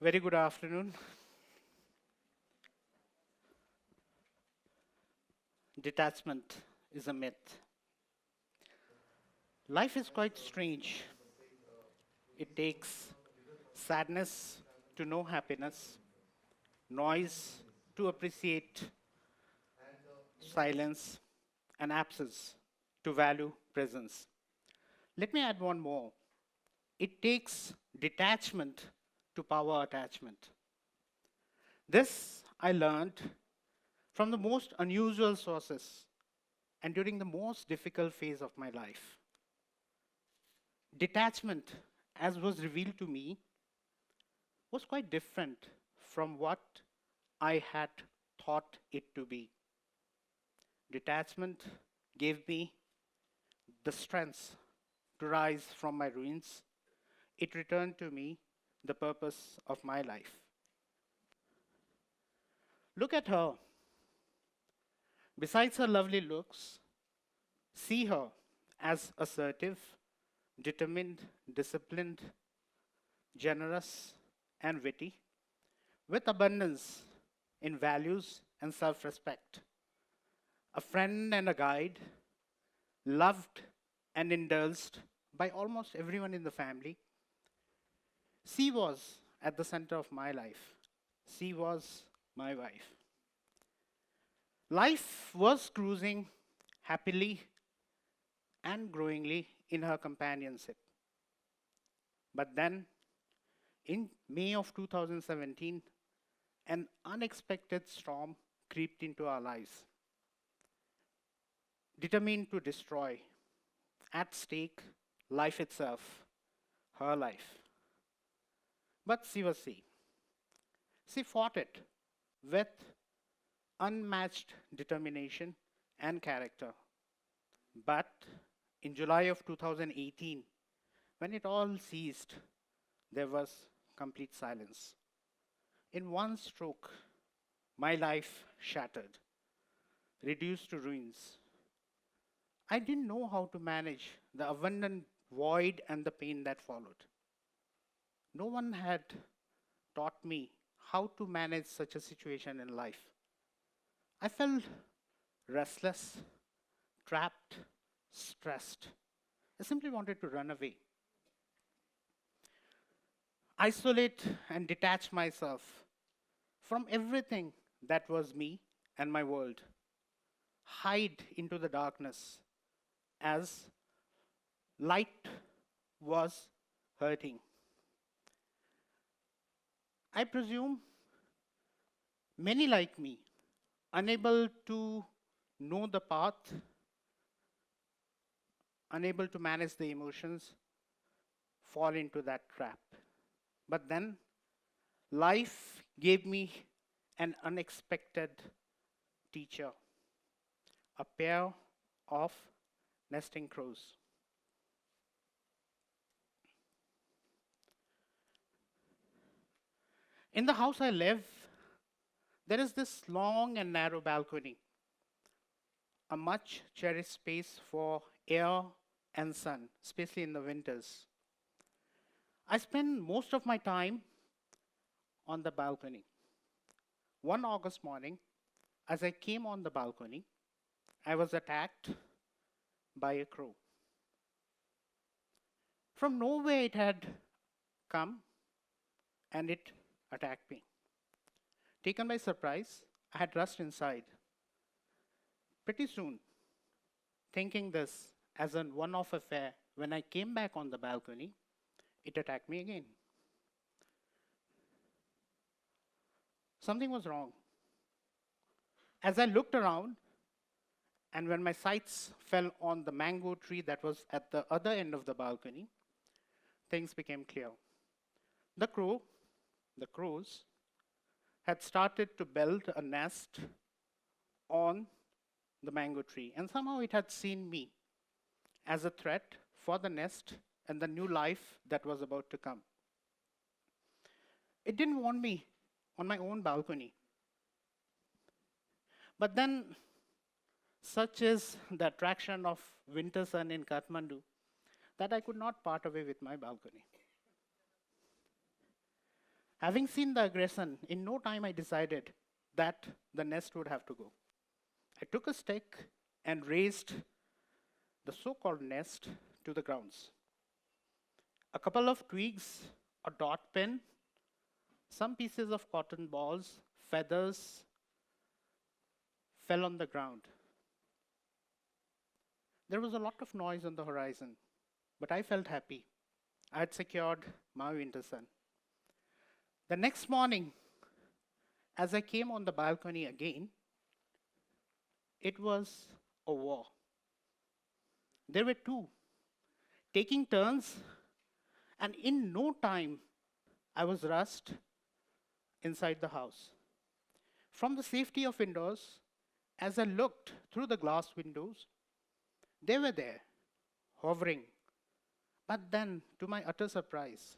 Very good afternoon. Detachment is a myth. Life is quite strange. It takes sadness to know happiness, noise to appreciate silence, and absence to value presence. Let me add one more. It takes detachment to power attachment. This I learned from the most unusual sources and during the most difficult phase of my life. Detachment, as was revealed to me, was quite different from what I had thought it to be. Detachment gave me the strength to rise from my ruins. It returned to me the purpose of my life. Look at her. Besides her lovely looks, see her as assertive, determined, disciplined, generous, and witty, with abundance in values and self respect. A friend and a guide, loved and indulged by almost everyone in the family. She was at the center of my life. She was my wife. Life was cruising happily and growingly in her companionship. But then, in May of 2017, an unexpected storm crept into our lives, determined to destroy, at stake, life itself, her life. But she was she. She fought it with unmatched determination and character. But in July of 2018, when it all ceased, there was complete silence. In one stroke, my life shattered, reduced to ruins. I didn't know how to manage the abundant void and the pain that followed. No one had taught me how to manage such a situation in life. I felt restless, trapped, stressed. I simply wanted to run away, isolate, and detach myself from everything that was me and my world, hide into the darkness as light was hurting. I presume many like me, unable to know the path, unable to manage the emotions, fall into that trap. But then life gave me an unexpected teacher, a pair of nesting crows. In the house I live, there is this long and narrow balcony, a much cherished space for air and sun, especially in the winters. I spend most of my time on the balcony. One August morning, as I came on the balcony, I was attacked by a crow. From nowhere it had come and it attacked me. Taken by surprise, I had rushed inside. Pretty soon, thinking this as a one off affair, when I came back on the balcony, it attacked me again. Something was wrong. As I looked around, and when my sights fell on the mango tree that was at the other end of the balcony, things became clear. The crows, had started to build a nest on the mango tree, and somehow it had seen me as a threat for the nest and the new life that was about to come. It didn't want me on my own balcony. But then, such is the attraction of winter sun in Kathmandu that I could not part away with my balcony. Having seen the aggression, in no time I decided that the nest would have to go. I took a stick and raised the so-called nest to the grounds. A couple of twigs, a dot pen, some pieces of cotton balls, feathers fell on the ground. There was a lot of noise on the horizon, but I felt happy. I had secured my winter sun. The next morning, as I came on the balcony again, it was a war. There were two, taking turns, and in no time, I was rushed inside the house. From the safety of indoors, as I looked through the glass windows, they were there, hovering. But then, to my utter surprise,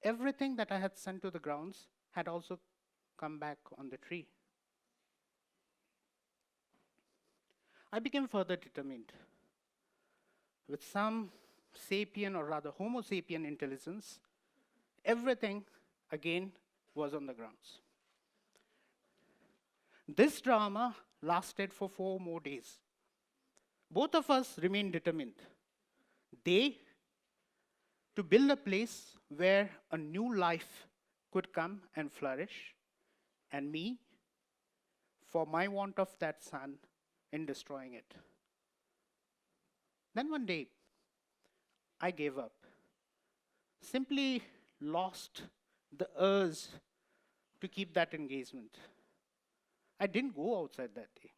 everything that I had sent to the grounds had also come back on the tree. I became further determined. With some sapient, or rather Homo sapien intelligence, everything again was on the grounds. This drama lasted for 4 more days. Both of us remained determined. They, to build a place where a new life could come and flourish, and me, for my want of that sun in destroying it. Then one day, I gave up. Simply lost the urge to keep that engagement. I didn't go outside that day.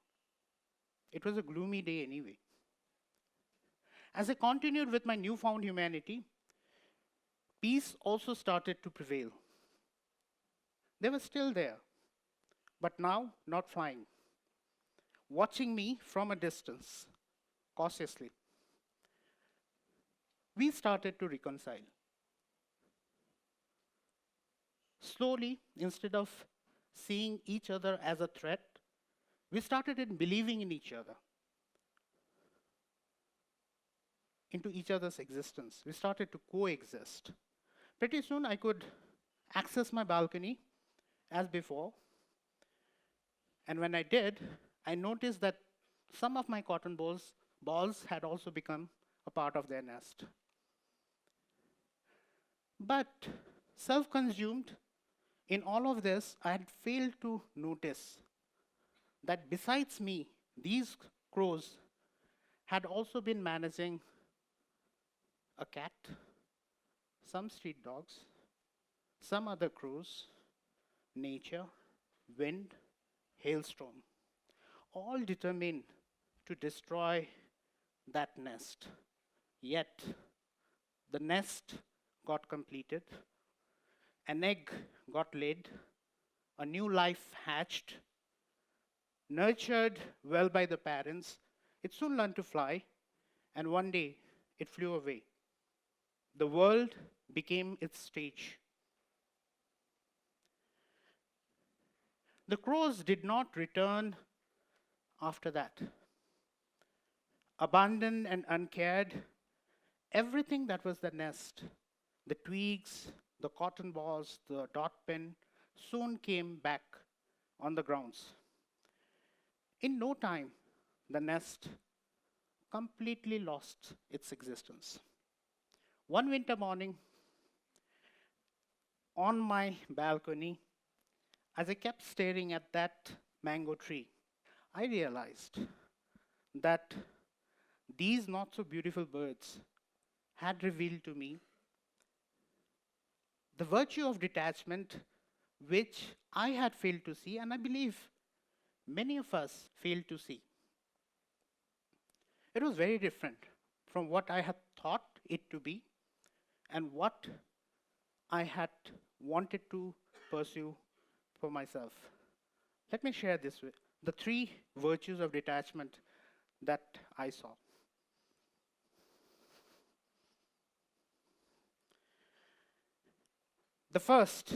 It was a gloomy day anyway. As I continued with my newfound humanity, peace also started to prevail. They were still there, but now not flying, watching me from a distance, cautiously. We started to reconcile. Slowly, instead of seeing each other as a threat, we started in believing in each other, into each other's existence. We started to coexist. Pretty soon, I could access my balcony as before. And when I did, I noticed that some of my cotton balls had also become a part of their nest. But self-consumed, in all of this, I had failed to notice that besides me, these crows had also been managing a cat, some street dogs, some other crows, nature, wind, hailstorm, all determined to destroy that nest. Yet, the nest got completed, an egg got laid, a new life hatched, nurtured well by the parents. It soon learned to fly, and one day it flew away. The world became its stage. The crows did not return after that. Abandoned and uncared, everything that was the nest, the twigs, the cotton balls, the dot pen, soon came back on the grounds. In no time, the nest completely lost its existence. One winter morning, on my balcony, as I kept staring at that mango tree, I realized that these not so beautiful birds had revealed to me the virtue of detachment, which I had failed to see, and I believe many of us failed to see. It was very different from what I had thought it to be and what I had wanted to pursue for myself. Let me share this with the 3 virtues of detachment that I saw. The first,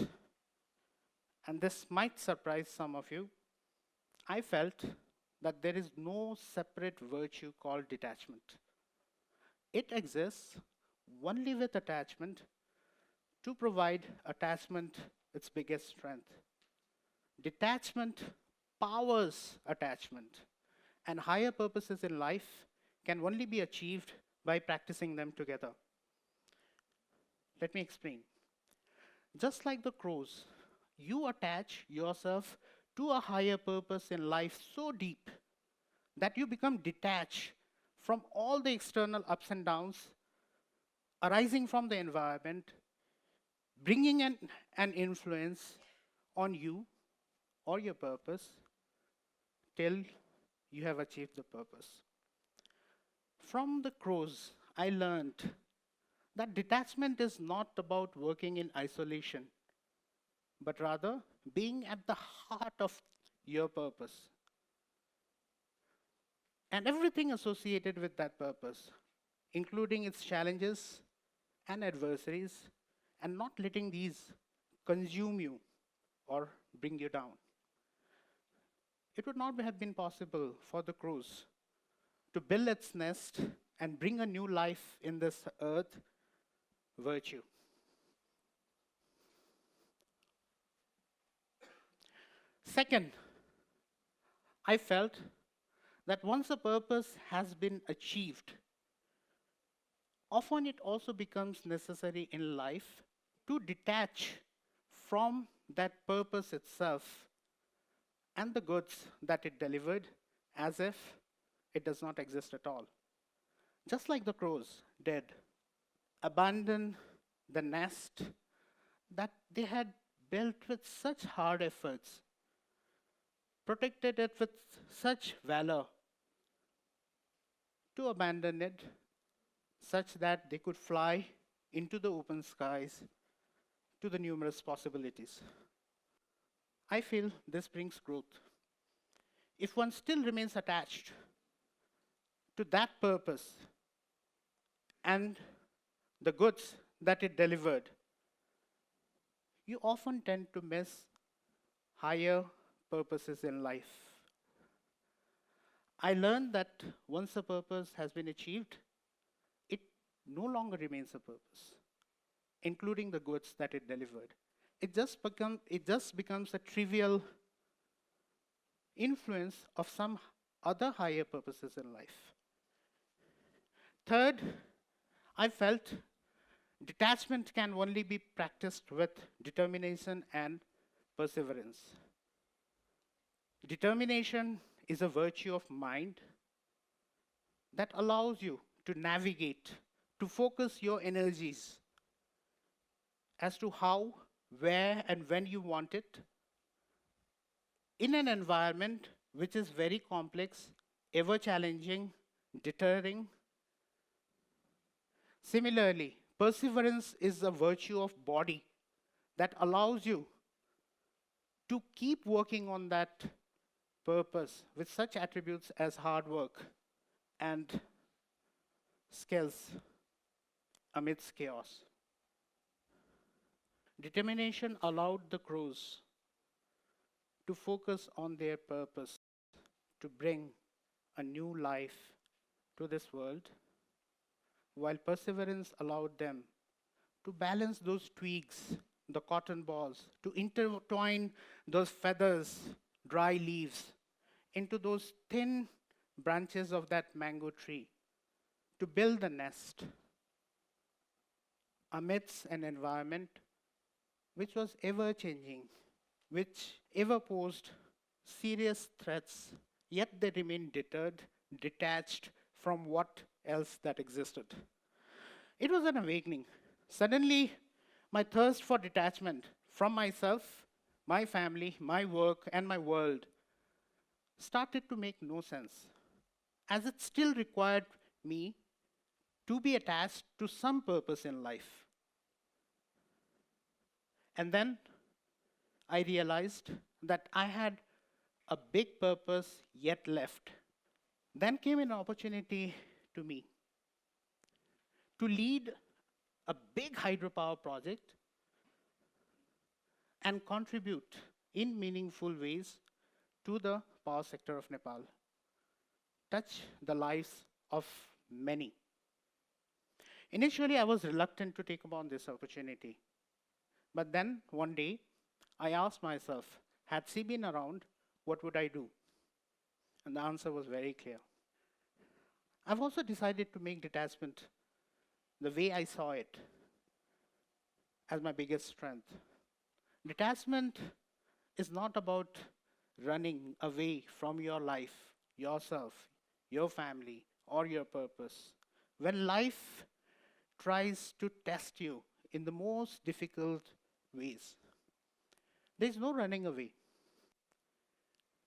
and this might surprise some of you, I felt that there is no separate virtue called detachment. It exists only with attachment to provide attachment its biggest strength. Detachment powers attachment, and higher purposes in life can only be achieved by practicing them together. Let me explain. Just like the crows, you attach yourself to a higher purpose in life so deep that you become detached from all the external ups and downs arising from the environment, bringing an influence on you or your purpose till you have achieved the purpose. From the crows, I learned that detachment is not about working in isolation, but rather being at the heart of your purpose and everything associated with that purpose, including its challenges and adversaries, and not letting these consume you or bring you down. It would not have been possible for the crows to build its nest and bring a new life in this earth virtue. Second, I felt that once a purpose has been achieved, often it also becomes necessary in life to detach from that purpose itself and the goods that it delivered as if it does not exist at all. Just like the crows did, abandon the nest that they had built with such hard efforts, protected it with such valor, to abandon it such that they could fly into the open skies to the numerous possibilities. I feel this brings growth. If one still remains attached to that purpose and the goods that it delivered, you often tend to miss higher purposes in life. I learned that once a purpose has been achieved, it no longer remains a purpose, including the goods that it delivered. It just becomes a trivial influence of some other higher purposes in life. Third, I felt detachment can only be practiced with determination and perseverance. Determination is a virtue of mind that allows you to navigate, to focus your energies as to how, where, and when you want it in an environment which is very complex, ever challenging, deterring. Similarly, perseverance is a virtue of body that allows you to keep working on that purpose with such attributes as hard work and skills amidst chaos. Determination allowed the crows to focus on their purpose, to bring a new life to this world, while perseverance allowed them to balance those twigs, the cotton balls, to intertwine those feathers, dry leaves, into those thin branches of that mango tree, to build a nest amidst an environment which was ever changing, which ever posed serious threats, yet they remained deterred, detached from what else that existed. It was an awakening. Suddenly, my thirst for detachment from myself, my family, my work, and my world started to make no sense, as it still required me to be attached to some purpose in life. And then I realized that I had a big purpose yet left. Then came an opportunity to me to lead a big hydropower project and contribute in meaningful ways to the power sector of Nepal, touch the lives of many. Initially, I was reluctant to take upon this opportunity. But then, one day, I asked myself, had she been around, what would I do? And the answer was very clear. I've also decided to make detachment the way I saw it as my biggest strength. Detachment is not about running away from your life, yourself, your family, or your purpose. When life tries to test you in the most difficult ways, there's no running away,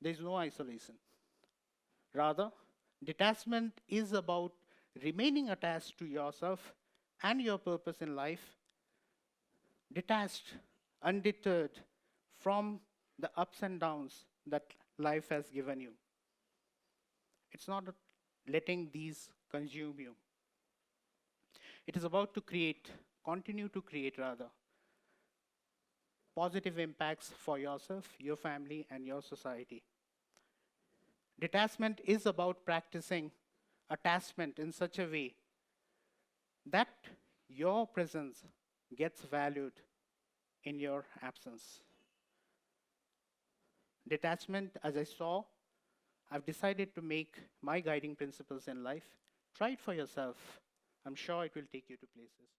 there's no isolation. Rather, detachment is about remaining attached to yourself and your purpose in life, detached, undeterred from the ups and downs that life has given you. It's not letting these consume you. It is about to create, continue to create rather, positive impacts for yourself, your family, and your society. Detachment is about practicing attachment in such a way that your presence gets valued in your absence. Detachment, as I saw, I've decided to make my guiding principles in life. Try it for yourself. I'm sure it will take you to places.